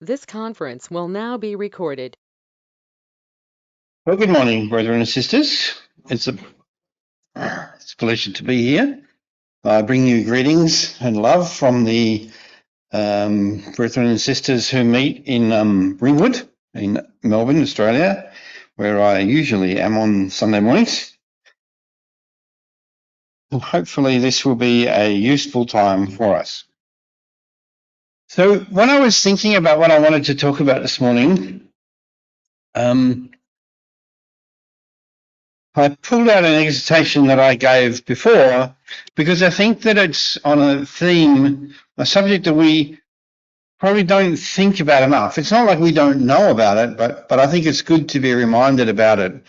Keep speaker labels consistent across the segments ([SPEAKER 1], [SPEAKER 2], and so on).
[SPEAKER 1] This conference will now be recorded.
[SPEAKER 2] Well, good morning, brethren and sisters. It's a pleasure to be here. I bring you greetings and love from the brethren and sisters who meet in Ringwood in Melbourne, Australia, where I usually am on Sunday mornings. And hopefully this will be a useful time for us. So when I was thinking about what I wanted to talk about this morning, I pulled out an exhortation that I gave before because I think that it's on a theme, a subject that we probably don't think about enough. It's not like we don't know about it, but I think it's good to be reminded about it.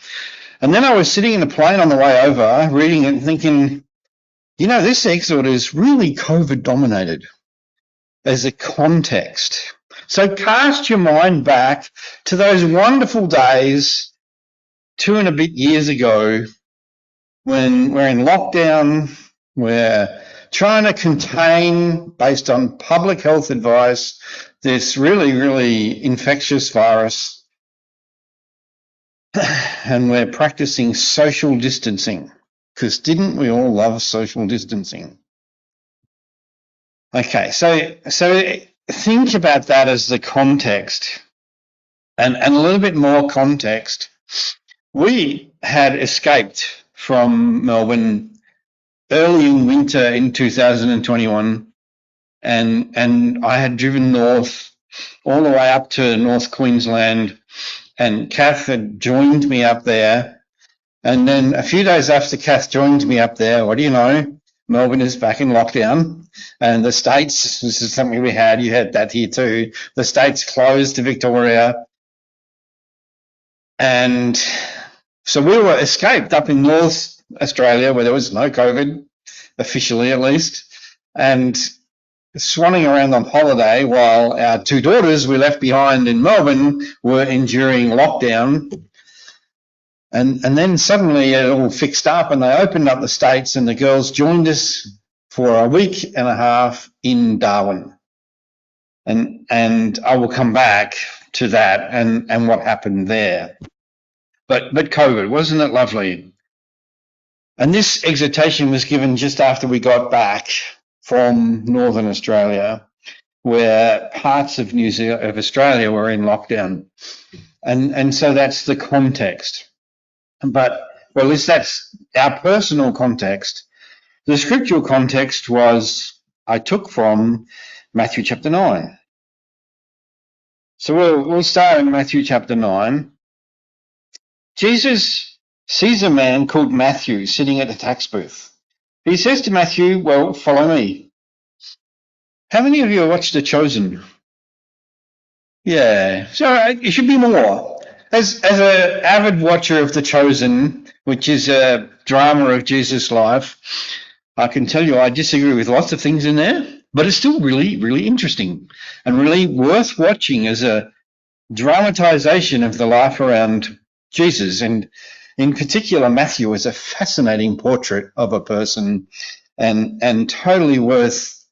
[SPEAKER 2] And then I was sitting in the plane on the way over, reading it and thinking, this exhort is really COVID dominated as a context. So cast your mind back to those wonderful days 2 and a bit years ago when we're in lockdown, we're trying to contain, based on public health advice, this really, really infectious virus, and we're practicing social distancing, because didn't we all love social distancing? Okay, so think about that as the context, and a little bit more context. We had escaped from Melbourne early in winter in 2021, and I had driven north all the way up to North Queensland, and Kath had joined me up there. And then a few days after Kath joined me up there, what do you know? Melbourne is back in lockdown, and the states, this is something we had, you had that here too, the states closed to Victoria. And so we were escaped up in North Australia where there was no COVID, officially at least, and swanning around on holiday while our 2 daughters we left behind in Melbourne were enduring lockdown. And then suddenly it all fixed up and they opened up the states and the girls joined us for a week and a half in Darwin. And I will come back to that and what happened there. But COVID, wasn't it lovely? And this exhortation was given just after we got back from Northern Australia, where parts of Australia were in lockdown. And so that's the context. But, well, that's our personal context. The scriptural context I took from Matthew chapter 9. So we'll start in Matthew chapter 9. Jesus sees a man called Matthew sitting at a tax booth. He says to Matthew, well, follow me. How many of you have watched The Chosen? Yeah, so it should be more. As an avid watcher of The Chosen, which is a drama of Jesus' life, I can tell you I disagree with lots of things in there, but it's still really, really interesting and really worth watching as a dramatization of the life around Jesus. And in particular, Matthew is a fascinating portrait of a person and totally worth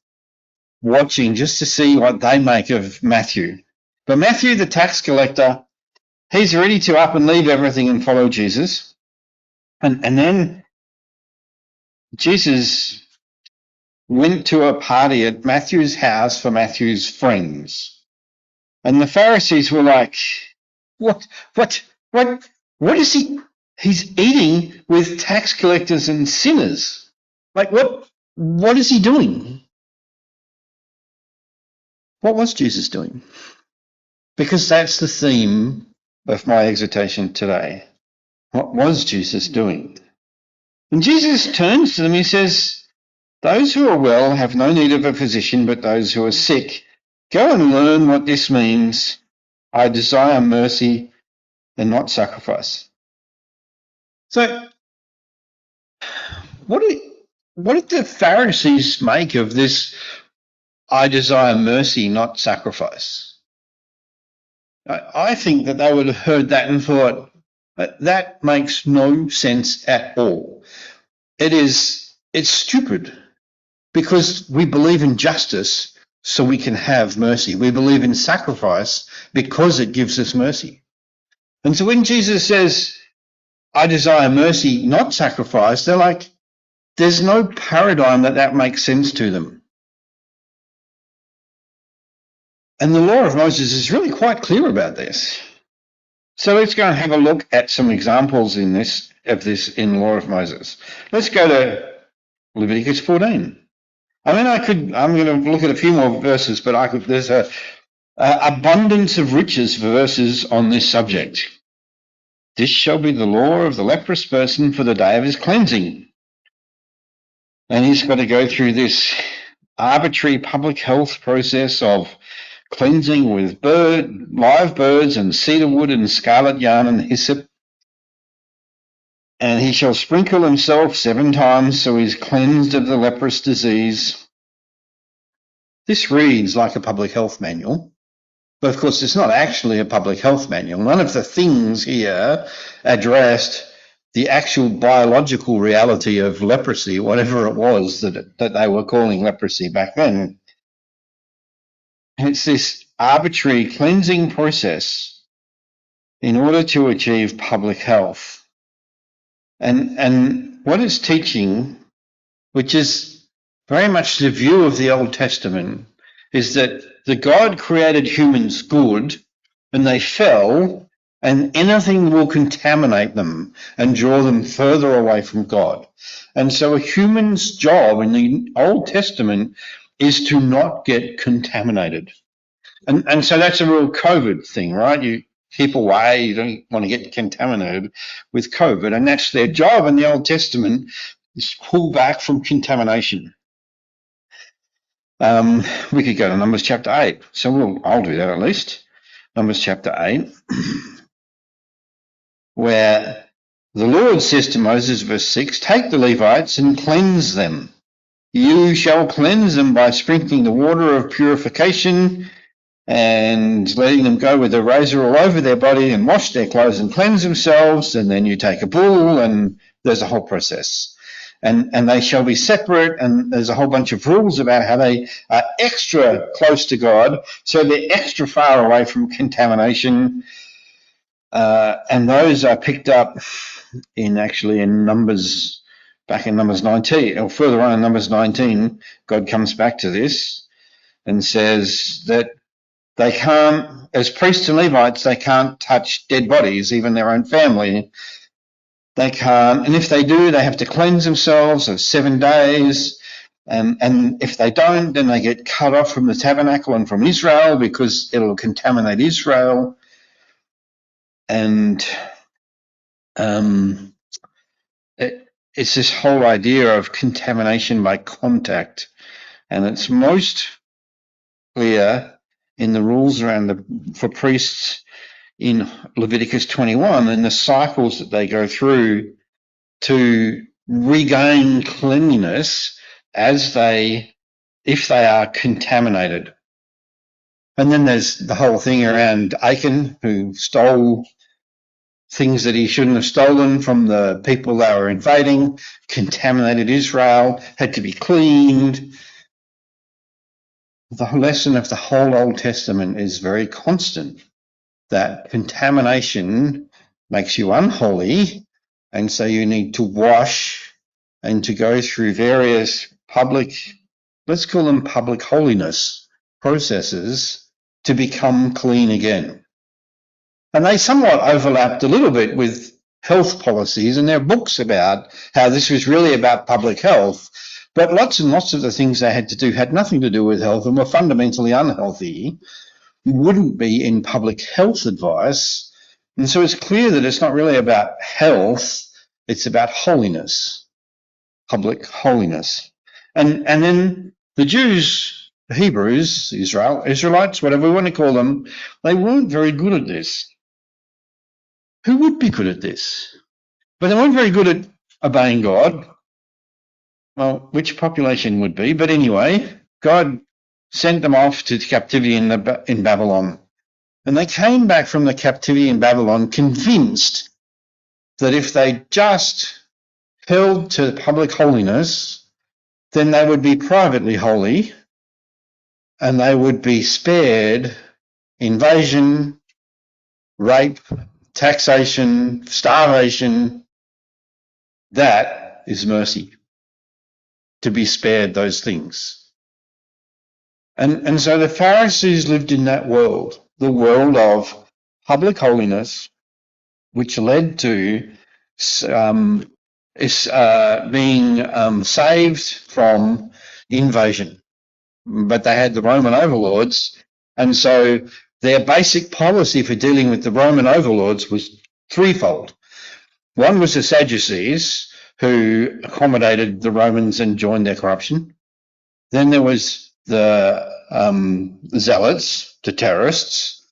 [SPEAKER 2] watching just to see what they make of Matthew. But Matthew, the tax collector, he's ready to up and leave everything and follow Jesus. And then Jesus went to a party at Matthew's house for Matthew's friends. And the Pharisees were like, what is he? He's eating with tax collectors and sinners. Like, what is he doing? What was Jesus doing? Because that's the theme of my exhortation today. What was Jesus doing? And Jesus turns to them, he says, those who are well have no need of a physician, but those who are sick. Go and learn what this means. I desire mercy and not sacrifice. So, what did the Pharisees make of this, I desire mercy, not sacrifice? I think that they would have heard that and thought, that makes no sense at all. It's stupid because we believe in justice. so we can have mercy. We believe in sacrifice because it gives us mercy. And so when Jesus says, I desire mercy, not sacrifice, they're like, there's no paradigm that makes sense to them. And the law of Moses is really quite clear about this. So let's go and have a look at some examples in this in the law of Moses. Let's go to Leviticus 14. I'm going to look at a few more verses, but there's a abundance of riches for verses on this subject. This shall be the law of the leprous person for the day of his cleansing. And he's got to go through this arbitrary public health process of cleansing with live birds and cedar wood and scarlet yarn and hyssop. And he shall sprinkle himself 7 times, so he's cleansed of the leprous disease. This reads like a public health manual, but of course it's not actually a public health manual. None of the things here addressed the actual biological reality of leprosy, whatever it was that they were calling leprosy back then. It's this arbitrary cleansing process in order to achieve public health. And what it's teaching, which is very much the view of the Old Testament, is that the God created humans good and they fell, and anything will contaminate them and draw them further away from God. And so a human's job in the Old Testament is to not get contaminated. And so that's a real COVID thing, right? You keep away, you don't want to get contaminated with COVID. And that's their job in the Old Testament, is pull back from contamination. We could go to Numbers chapter 8. So I'll do that at least. Numbers chapter 8, where the Lord says to Moses, verse 6, take the Levites and cleanse them. You shall cleanse them by sprinkling the water of purification and letting them go with a razor all over their body and wash their clothes and cleanse themselves. And then you take a bull, and there's a whole process. And they shall be separate, and there's a whole bunch of rules about how they are extra close to God, so they're extra far away from contamination. And those are picked up in Numbers, back in Numbers 19, or further on in Numbers 19, God comes back to this and says that they can't, as priests and Levites, they can't touch dead bodies, even their own family. They can't, and if they do, they have to cleanse themselves of 7 days. And if they don't, then they get cut off from the tabernacle and from Israel, because it'll contaminate Israel. And it's this whole idea of contamination by contact. And it's most clear in the rules for priests in Leviticus 21 and the cycles that they go through to regain cleanliness if they are contaminated. And then there's the whole thing around Achan, who stole things that he shouldn't have stolen from the people they were invading, contaminated Israel, had to be cleaned. The lesson of the whole Old Testament is very constant, that contamination makes you unholy, and so you need to wash and to go through various let's call them public holiness processes to become clean again. And they somewhat overlapped a little bit with health policies, and there are books about how this was really about public health, but lots and lots of the things they had to do had nothing to do with health and were fundamentally unhealthy. Wouldn't be in public health advice. And so it's clear that it's not really about health, it's about holiness, public holiness. And then the Jews, the Hebrews, Israelites, whatever we want to call them, they weren't very good at this. Who would be good at this? But they weren't very good at obeying God. Well, which population would be? But anyway, God sent them off to captivity in Babylon. And they came back from the captivity in Babylon convinced that if they just held to public holiness, then they would be privately holy, and they would be spared invasion, rape, taxation, starvation. That is mercy, to be spared those things. And so the Pharisees lived in that world, the world of public holiness, which led to being saved from invasion. But they had the Roman overlords, and so their basic policy for dealing with the Roman overlords was threefold. One was the Sadducees, who accommodated the Romans and joined their corruption. Then there was the Zealots, the terrorists,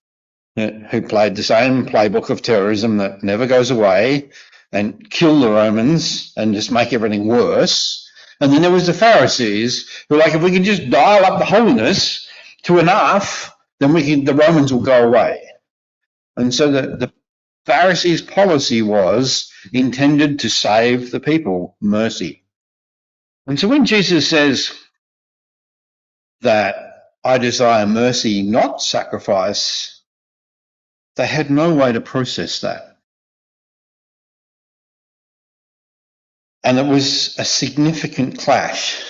[SPEAKER 2] who played the same playbook of terrorism that never goes away and kill the Romans and just make everything worse. And then there was the Pharisees, who were like, if we can just dial up the holiness to enough, then the Romans will go away. And so the Pharisees' policy was intended to save the people, mercy. And so when Jesus says that I desire mercy, not sacrifice, they had no way to process that. And it was a significant clash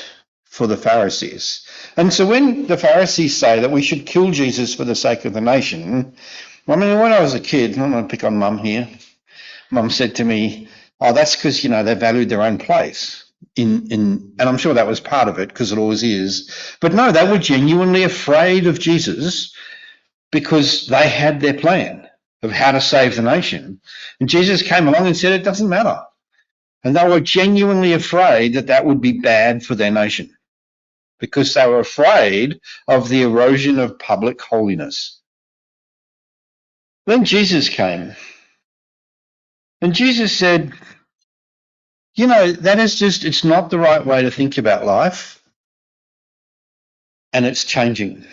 [SPEAKER 2] for the Pharisees. And so when the Pharisees say that we should kill Jesus for the sake of the nation, I mean, when I was a kid, I'm going to pick on Mum here, Mum said to me, oh, that's because, they valued their own place. And I'm sure that was part of it, because it always is. But no, they were genuinely afraid of Jesus because they had their plan of how to save the nation. And Jesus came along and said, it doesn't matter. And they were genuinely afraid that that would be bad for their nation, because they were afraid of the erosion of public holiness. Then Jesus came, and Jesus said, that is it's not the right way to think about life, and it's changing.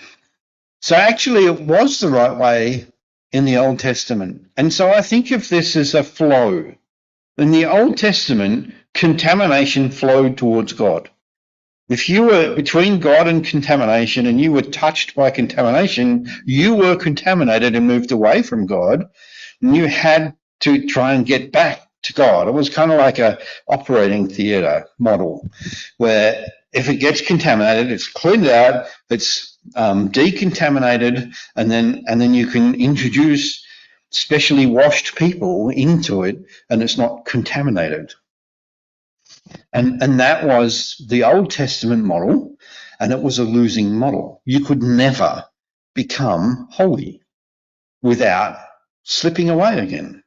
[SPEAKER 2] So actually it was the right way in the Old Testament. And so I think of this as a flow. In the Old Testament, contamination flowed towards God. If you were between God and contamination and you were touched by contamination, you were contaminated and moved away from God, and you had to try and get back to God. It was kind of like a operating theatre model, where if it gets contaminated, it's cleaned out, it's decontaminated, and then you can introduce specially washed people into it, and it's not contaminated. And that was the Old Testament model, and it was a losing model. You could never become holy without slipping away again.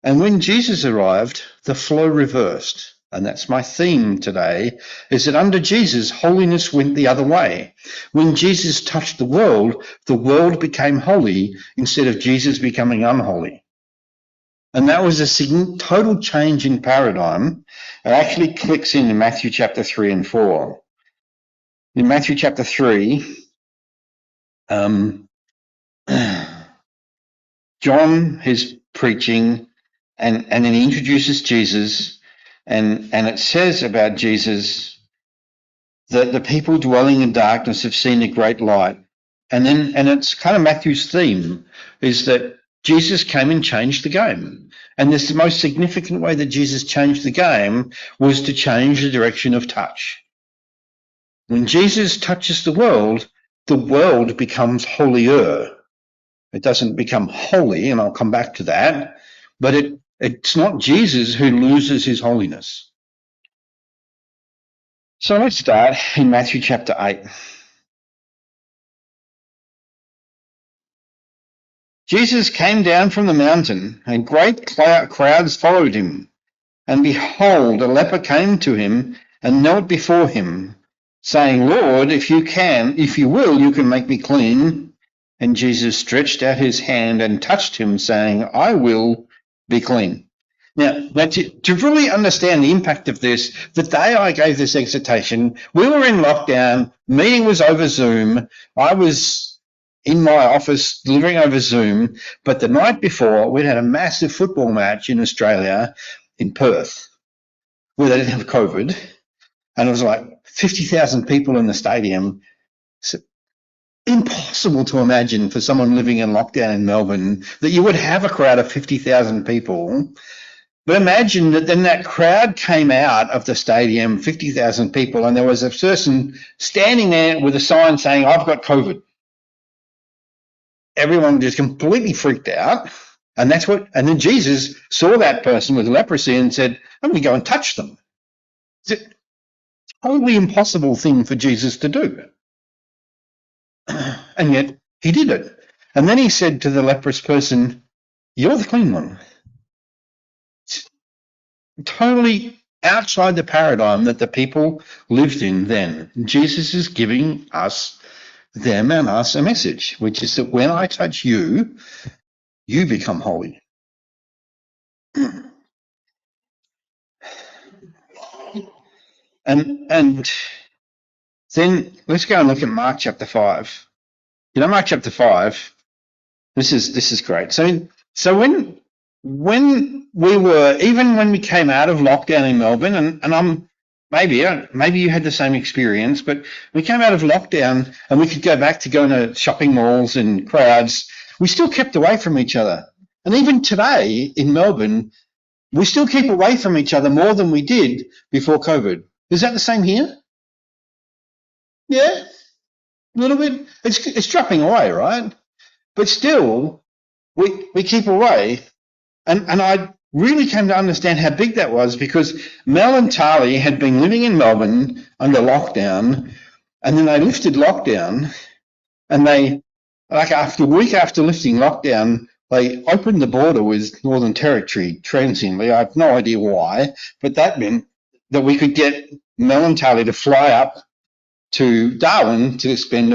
[SPEAKER 2] And when Jesus arrived, the flow reversed. And that's my theme today, is that under Jesus, holiness went the other way. When Jesus touched the world became holy instead of Jesus becoming unholy. And that was a total change in paradigm. It actually clicks in Matthew chapter 3 and 4. In Matthew chapter 3, John is preaching, and then he introduces Jesus, and it says about Jesus that the people dwelling in darkness have seen a great light. And it's kind of Matthew's theme, is that Jesus came and changed the game. And this, the most significant way that Jesus changed the game was to change the direction of touch. When Jesus touches the world becomes holier. It doesn't become holy, and I'll come back to that, but it's not Jesus who loses his holiness. So let's start in Matthew chapter 8. Jesus came down from the mountain, and great crowds followed him. And behold, a leper came to him and knelt before him, saying, Lord, if you will, you can make me clean. And Jesus stretched out his hand and touched him, saying, I will be clean. Now, to really understand the impact of this, the day I gave this exhortation, we were in lockdown, meeting was over Zoom. I was in my office delivering over Zoom, but the night before, we'd had a massive football match in Australia, in Perth, where they didn't have COVID, and it was like 50,000 people in the stadium. So impossible to imagine for someone living in lockdown in Melbourne that you would have a crowd of 50,000 people. But imagine that then that crowd came out of the stadium, 50,000 people, and there was a person standing there with a sign saying, I've got COVID. Everyone just completely freaked out. And then Jesus saw that person with leprosy and said, I'm going to go and touch them. It's a totally impossible thing for Jesus to do. And yet he did it. And then he said to the leprous person, you're the clean one. It's totally outside the paradigm that the people lived in then. Jesus is giving them and us a message, which is that when I touch you, you become holy. And then let's go and look at Mark chapter 5. Mark chapter 5, this is great. So when we were, even when we came out of lockdown in Melbourne, and maybe you had the same experience, but we came out of lockdown and we could go back to going to shopping malls and crowds. We still kept away from each other. And even today in Melbourne, we still keep away from each other more than we did before COVID. Is that the same here? Yeah, a little bit. It's dropping away, right? But still, we keep away. And I really came to understand how big that was because Mel and Tali had been living in Melbourne under lockdown, and then they lifted lockdown, and they, like after a week after lifting lockdown, they opened the border with Northern Territory transiently. I have no idea why, but that meant that we could get Mel and Tali to fly up to Darwin to spend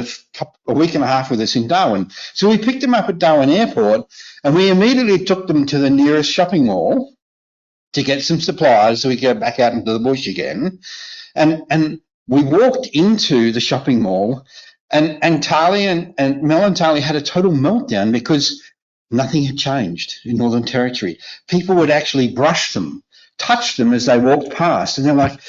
[SPEAKER 2] a week and a half with us in Darwin. So we picked them up at Darwin Airport and we immediately took them to the nearest shopping mall to get some supplies so we could go back out into the bush again. And we walked into the shopping mall and Tali and Mel and Tali had a total meltdown because nothing had changed in Northern Territory. People would actually brush them, touch them as they walked past, and they're like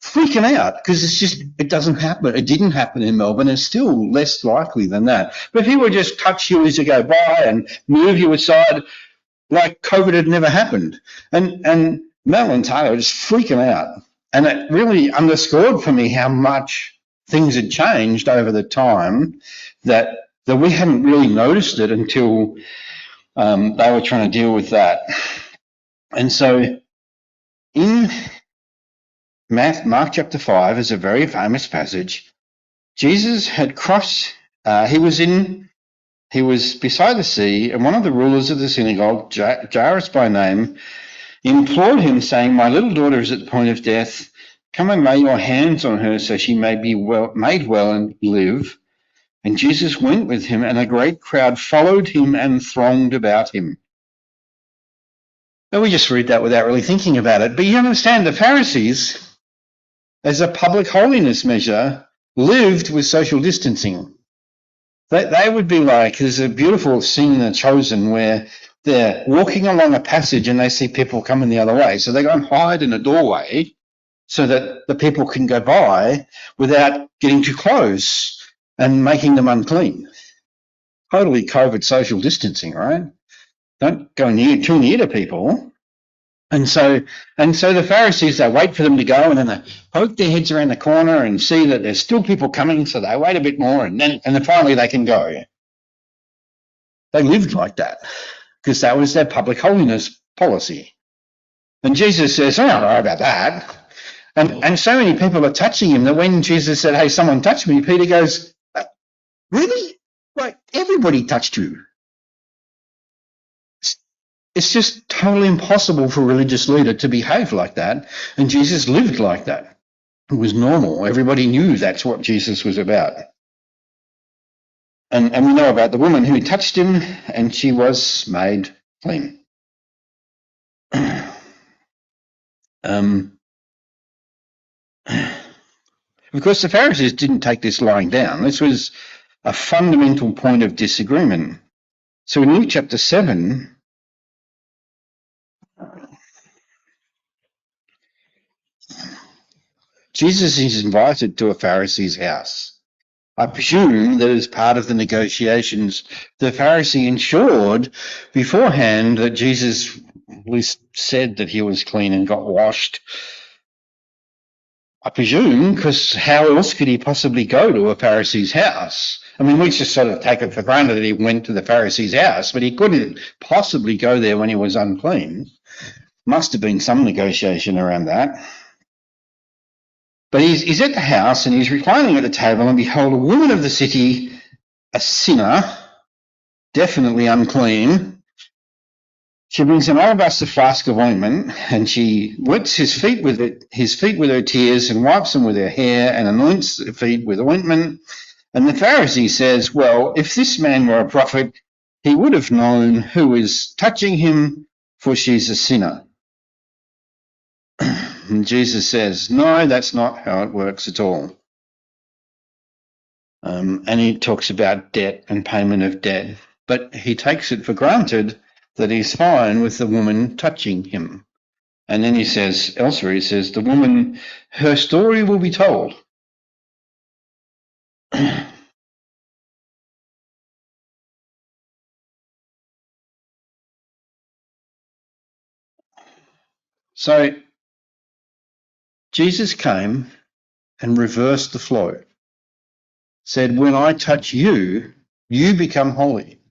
[SPEAKER 2] freaking out because it doesn't happen. It didn't happen in Melbourne. It's still less likely than that. But people would just touch you as you go by and move you aside like COVID had never happened. And Mel and Taylor were just freaking out. And it really underscored for me how much things had changed over the time that we hadn't really noticed it until they were trying to deal with that. And so in Mark chapter 5 is a very famous passage. Jesus had crossed, he was beside the sea, and one of the rulers of the synagogue, Jairus by name, implored him, saying, my little daughter is at the point of death. Come and lay your hands on her so she may be made well and live. And Jesus went with him, and a great crowd followed him and thronged about him. Now, we just read that without really thinking about it. But you understand, the Pharisees, as a public holiness measure, lived with social distancing. They would be like, there's a beautiful scene in The Chosen where they're walking along a passage and they see people coming the other way. So they go and hide in a doorway so that the people can go by without getting too close and making them unclean. Totally COVID social distancing, right? Don't go too near to people. And so the Pharisees, they wait for them to go and then they poke their heads around the corner and see that there's still people coming, so they wait a bit more and then finally they can go. They lived like that because that was their public holiness policy. And Jesus says, oh, don't worry about that. And so many people are touching him that when Jesus said, hey, someone touched me, Peter goes, really? Like, everybody touched you. It's just totally impossible for a religious leader to behave like that. And Jesus lived like that. It was normal. Everybody knew that's what Jesus was about. And we know about the woman who touched him and she was made clean. Because the Pharisees didn't take this lying down. This was a fundamental point of disagreement. So in Luke chapter 7, Jesus is invited to a Pharisee's house. I presume that as part of the negotiations, the Pharisee ensured beforehand that Jesus at least said that he was clean and got washed. I presume, because how else could he possibly go to a Pharisee's house? I mean, we just sort of take it for granted that he went to the Pharisee's house, but he couldn't possibly go there when he was unclean. Must have been some negotiation around that. But he's at the house and he's reclining at the table, and behold, a woman of the city, a sinner, definitely unclean. She brings an alabaster flask of ointment, and she wets his feet with her tears, and wipes them with her hair, and anoints the feet with ointment. And the Pharisee says, well, if this man were a prophet, he would have known who is touching him, for she's a sinner. And Jesus says, no, that's not how it works at all. And he talks about debt and payment of debt, but he takes it for granted that he's fine with the woman touching him. And then he says, elsewhere, he says, the woman, her story will be told. So Jesus came and reversed the flow, said, when I touch you, you become holy.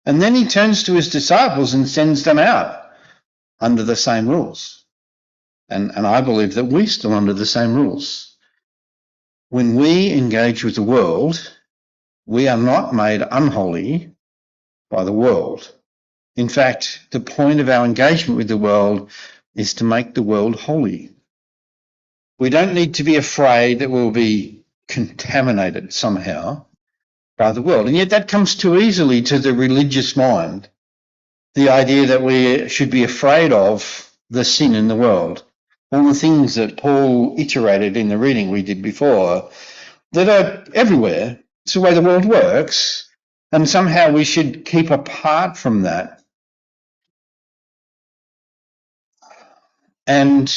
[SPEAKER 2] And then he turns to his disciples and sends them out under the same rules. And I believe that we're still under the same rules. When we engage with the world, we are not made unholy by the world. In fact, the point of our engagement with the world is to make the world holy. We don't need to be afraid that we'll be contaminated somehow by the world. And yet that comes too easily to the religious mind, the idea that we should be afraid of the sin in the world. All the things that Paul iterated in the reading we did before that are everywhere. It's the way the world works. And somehow we should keep apart from that. And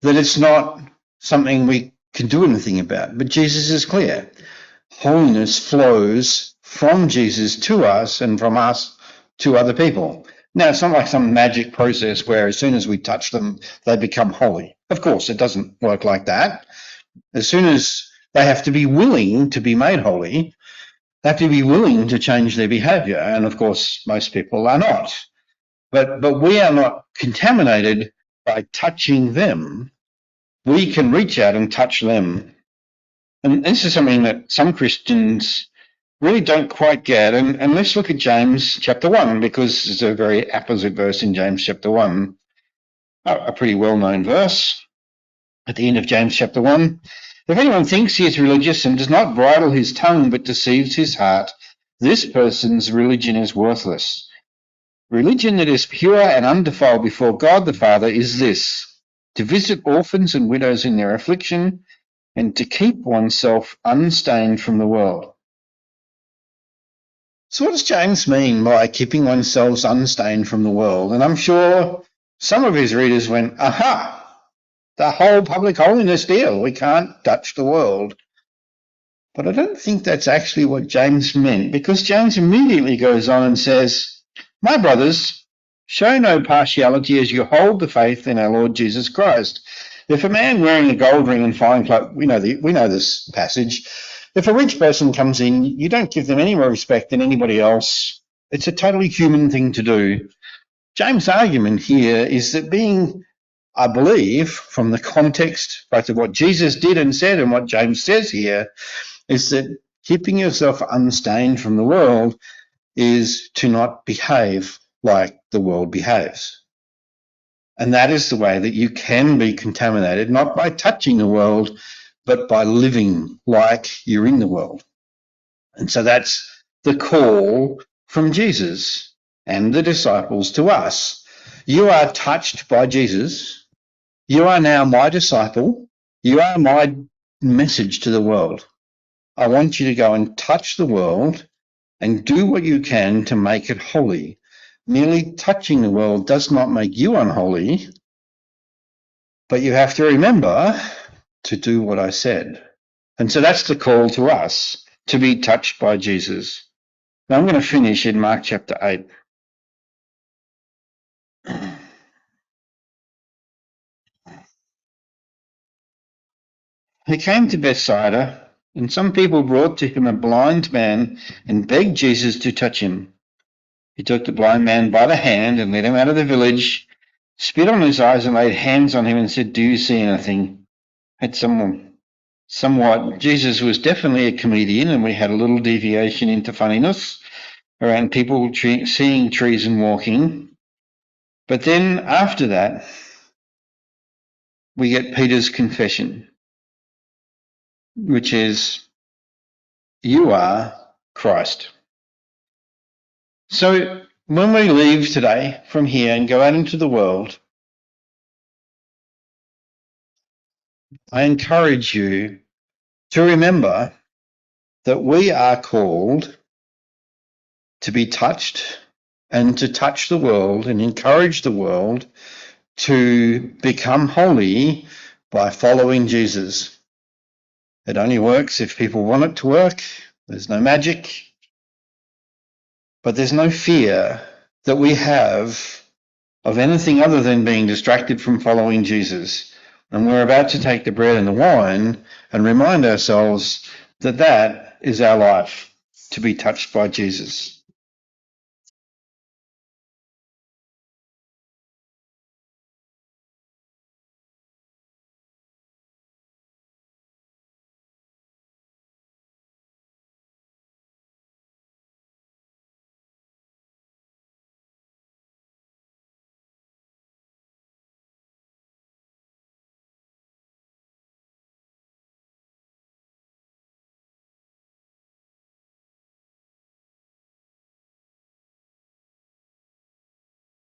[SPEAKER 2] that it's not something we can do anything about. But Jesus is clear. Holiness flows from Jesus to us and from us to other people. Now, it's not like some magic process where as soon as we touch them, they become holy. Of course, it doesn't work like that. As soon as they have to be willing to be made holy, they have to be willing to change their behavior. And of course, most people are not. But we are not contaminated by touching them. We can reach out and touch them. And this is something that some Christians really don't quite get. And let's look at James chapter 1, because it's a very apposite verse in James chapter 1, a pretty well-known verse at the end of James chapter 1. If anyone thinks he is religious and does not bridle his tongue but deceives his heart, this person's religion is worthless. Religion that is pure and undefiled before God the Father is this: to visit orphans and widows in their affliction, and to keep oneself unstained from the world. So what does James mean by keeping oneself unstained from the world? And I'm sure some of his readers went, aha, the whole public holiness deal. We can't touch the world. But I don't think that's actually what James meant, because James immediately goes on and says, my brothers, show no partiality as you hold the faith in our Lord Jesus Christ. If a man wearing a gold ring and fine clothes, we know this passage. If a rich person comes in, you don't give them any more respect than anybody else. It's a totally human thing to do. James' argument here is that I believe, from the context, both of what Jesus did and said and what James says here, is that keeping yourself unstained from the world is to not behave like the world behaves. And that is the way that you can be contaminated, not by touching the world, but by living like you're in the world. And so that's the call from Jesus and the disciples to us. You are touched by Jesus. You are now my disciple. You are my message to the world. I want you to go and touch the world and do what you can to make it holy. Merely touching the world does not make you unholy, but you have to remember to do what I said. And so that's the call to us, to be touched by Jesus. Now I'm going to finish in Mark chapter 8. He came to Bethsaida, and some people brought to him a blind man and begged Jesus to touch him. He took the blind man by the hand and led him out of the village, spit on his eyes and laid hands on him and said, "Do you see anything?" Had somewhat. Jesus was definitely a comedian, and we had a little deviation into funniness around people seeing trees and walking. But then after that, we get Peter's confession, which is, "You are Christ." So when we leave today from here and go out into the world, I encourage you to remember that we are called to be touched and to touch the world and encourage the world to become holy by following Jesus. It only works if people want it to work. There's no magic, but there's no fear that we have of anything other than being distracted from following Jesus. And we're about to take the bread and the wine and remind ourselves that that is our life, to be touched by Jesus.